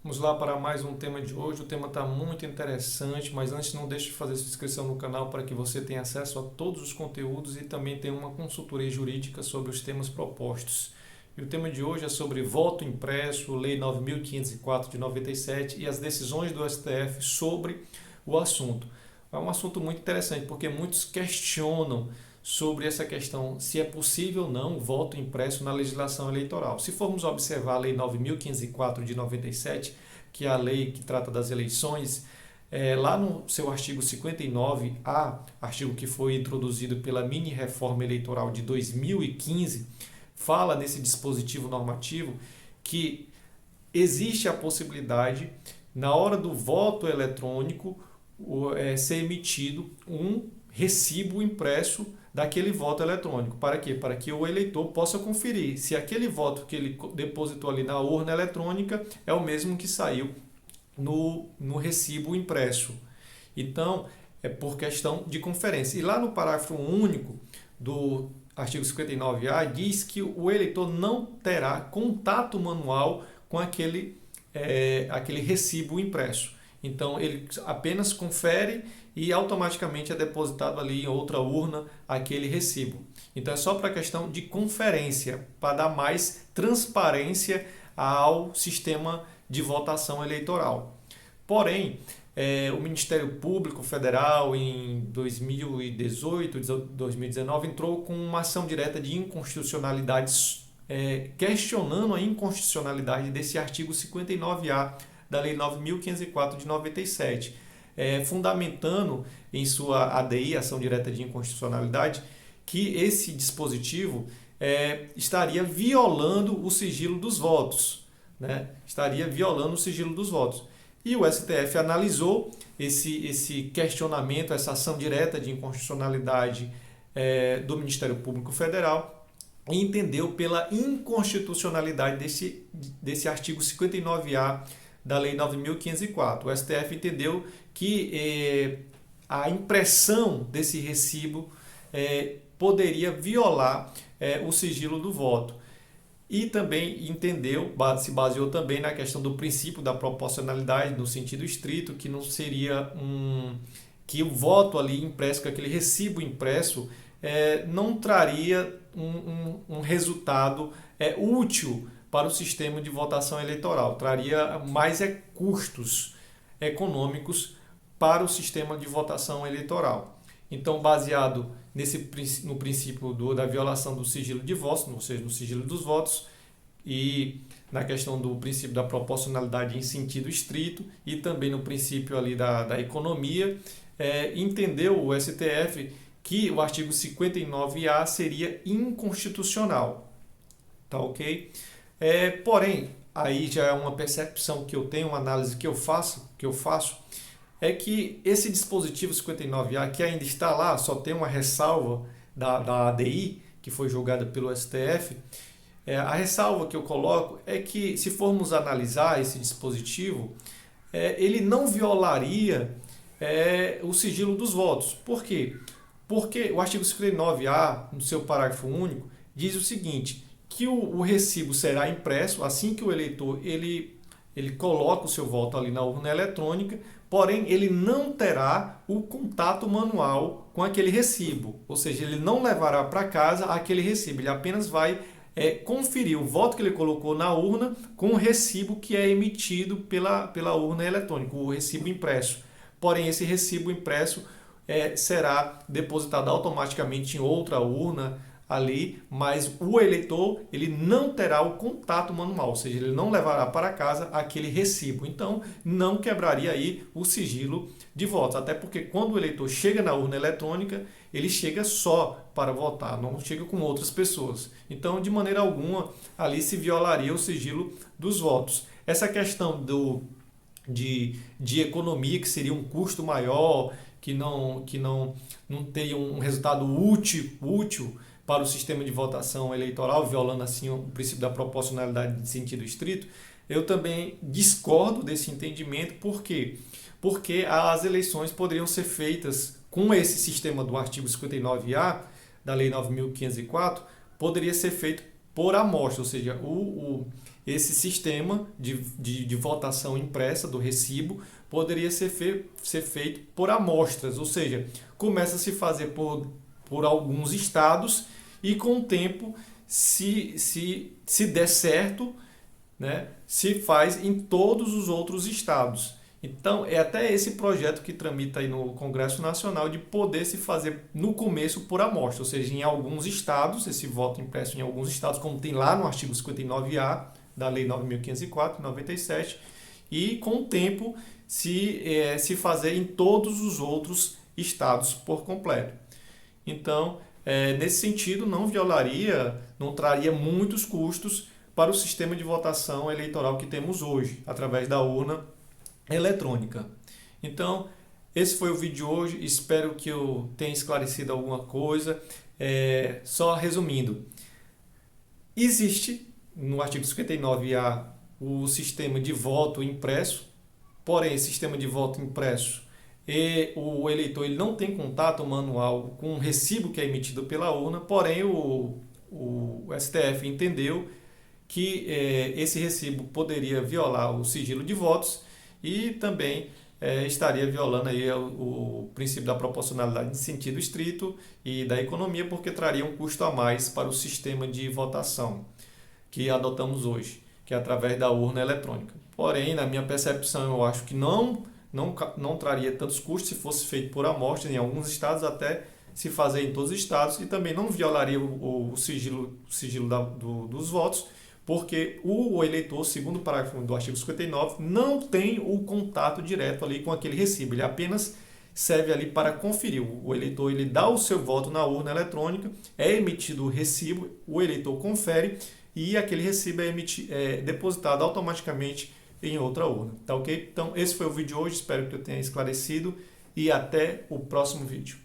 Vamos lá para mais um tema de hoje. O tema está muito interessante, mas antes não deixe de fazer sua inscrição no canal para que você tenha acesso a todos os conteúdos e também tenha uma consultoria jurídica sobre os temas propostos. E o tema de hoje é sobre voto impresso, Lei 9.504 de 97 e as decisões do STF sobre o assunto. É um assunto muito interessante porque muitos questionam sobre essa questão, se é possível ou não o voto impresso na legislação eleitoral. Se formos observar a Lei 9.504 de 97, que é a lei que trata das eleições, lá no seu artigo 59A, artigo que foi introduzido pela mini-reforma eleitoral de 2015, fala nesse dispositivo normativo que existe a possibilidade, na hora do voto eletrônico, ser emitido um recibo impresso daquele voto eletrônico. Para quê? Para que o eleitor possa conferir se aquele voto que ele depositou ali na urna eletrônica é o mesmo que saiu no recibo impresso. Então, é por questão de conferência. E lá no parágrafo único do artigo 59A diz que o eleitor não terá contato manual com aquele recibo impresso. Então, ele apenas confere e automaticamente é depositado ali em outra urna aquele recibo. Então, é só para a questão de conferência, para dar mais transparência ao sistema de votação eleitoral. Porém, o Ministério Público Federal, em 2018, 2019, entrou com uma ação direta de inconstitucionalidade, questionando a inconstitucionalidade desse artigo 59A da Lei 9.504 de 97, fundamentando em sua ADI, Ação Direta de Inconstitucionalidade, que esse dispositivo estaria violando o sigilo dos votos, né? Estaria violando o sigilo dos votos. E o STF analisou esse questionamento, essa ação direta de inconstitucionalidade do Ministério Público Federal e entendeu pela inconstitucionalidade desse artigo 59A da Lei 9.504. O STF entendeu que a impressão desse recibo poderia violar o sigilo do voto. E também entendeu, se baseou também na questão do princípio da proporcionalidade, no sentido estrito, que não seria que o voto ali impresso, com aquele recibo impresso, não traria um resultado útil para o sistema de votação eleitoral, traria mais custos econômicos para o sistema de votação eleitoral. Então, baseado no princípio da violação do sigilo de votos, ou seja, no sigilo dos votos, e na questão do princípio da proporcionalidade em sentido estrito, e também no princípio ali da economia, entendeu o STF que o artigo 59A seria inconstitucional. Tá ok? Porém, aí já é uma percepção que eu tenho, uma análise que eu faço, é que esse dispositivo 59A, que ainda está lá, só tem uma ressalva da ADI, que foi julgada pelo STF, a ressalva que eu coloco é que, se formos analisar esse dispositivo, ele não violaria o sigilo dos votos. Por quê? Porque o artigo 59A, no seu parágrafo único, diz o seguinte, que o recibo será impresso assim que o eleitor ele coloca o seu voto ali na urna eletrônica, porém ele não terá o contato manual com aquele recibo, ou seja, ele não levará para casa aquele recibo, ele apenas vai conferir o voto que ele colocou na urna com o recibo que é emitido pela urna eletrônica, o recibo impresso. Porém, esse recibo impresso será depositado automaticamente em outra urna ali, mas o eleitor ele não terá o contato manual, ou seja, ele não levará para casa aquele recibo. Então, não quebraria aí o sigilo de votos, até porque quando o eleitor chega na urna eletrônica, ele chega só para votar, não chega com outras pessoas. Então, de maneira alguma, ali se violaria o sigilo dos votos. Essa questão de economia, que seria um custo maior, que não teria um resultado útil para o sistema de votação eleitoral, violando assim o princípio da proporcionalidade de sentido estrito, eu também discordo desse entendimento. Por quê? Porque as eleições poderiam ser feitas com esse sistema do artigo 59A da Lei 9.504, poderia ser feito por amostra, ou seja, esse sistema de votação impressa do recibo poderia ser feito por amostras, ou seja, começa a se fazer por alguns estados e com o tempo, se der certo, né, se faz em todos os outros estados. Então, é até esse projeto que tramita aí no Congresso Nacional de poder se fazer no começo por amostra, ou seja, em alguns estados, esse voto impresso em alguns estados, como tem lá no artigo 59A da Lei 9.504, 97, e com o tempo se fazer em todos os outros estados por completo. Então, nesse sentido, não traria muitos custos para o sistema de votação eleitoral que temos hoje, através da urna eletrônica. Então, esse foi o vídeo de hoje, espero que eu tenha esclarecido alguma coisa. Só resumindo, existe no artigo 59A o sistema de voto impresso, porém, esse sistema de voto impresso e o eleitor ele não tem contato manual com o recibo que é emitido pela urna, porém o STF entendeu que esse recibo poderia violar o sigilo de votos e também estaria violando aí o princípio da proporcionalidade em sentido estrito e da economia, porque traria um custo a mais para o sistema de votação que adotamos hoje, que é através da urna eletrônica. Porém, na minha percepção, eu acho que não traria tantos custos se fosse feito por amostra, em alguns estados até se fazer em todos os estados, e também não violaria o sigilo dos votos, porque o eleitor, segundo o parágrafo do artigo 59, não tem o contato direto ali com aquele recibo, ele apenas serve ali para conferir. O eleitor ele dá o seu voto na urna eletrônica, é emitido o recibo, o eleitor confere e aquele recibo é depositado automaticamente em outra urna. Tá ok? Então esse foi o vídeo de hoje, espero que eu tenha esclarecido e até o próximo vídeo.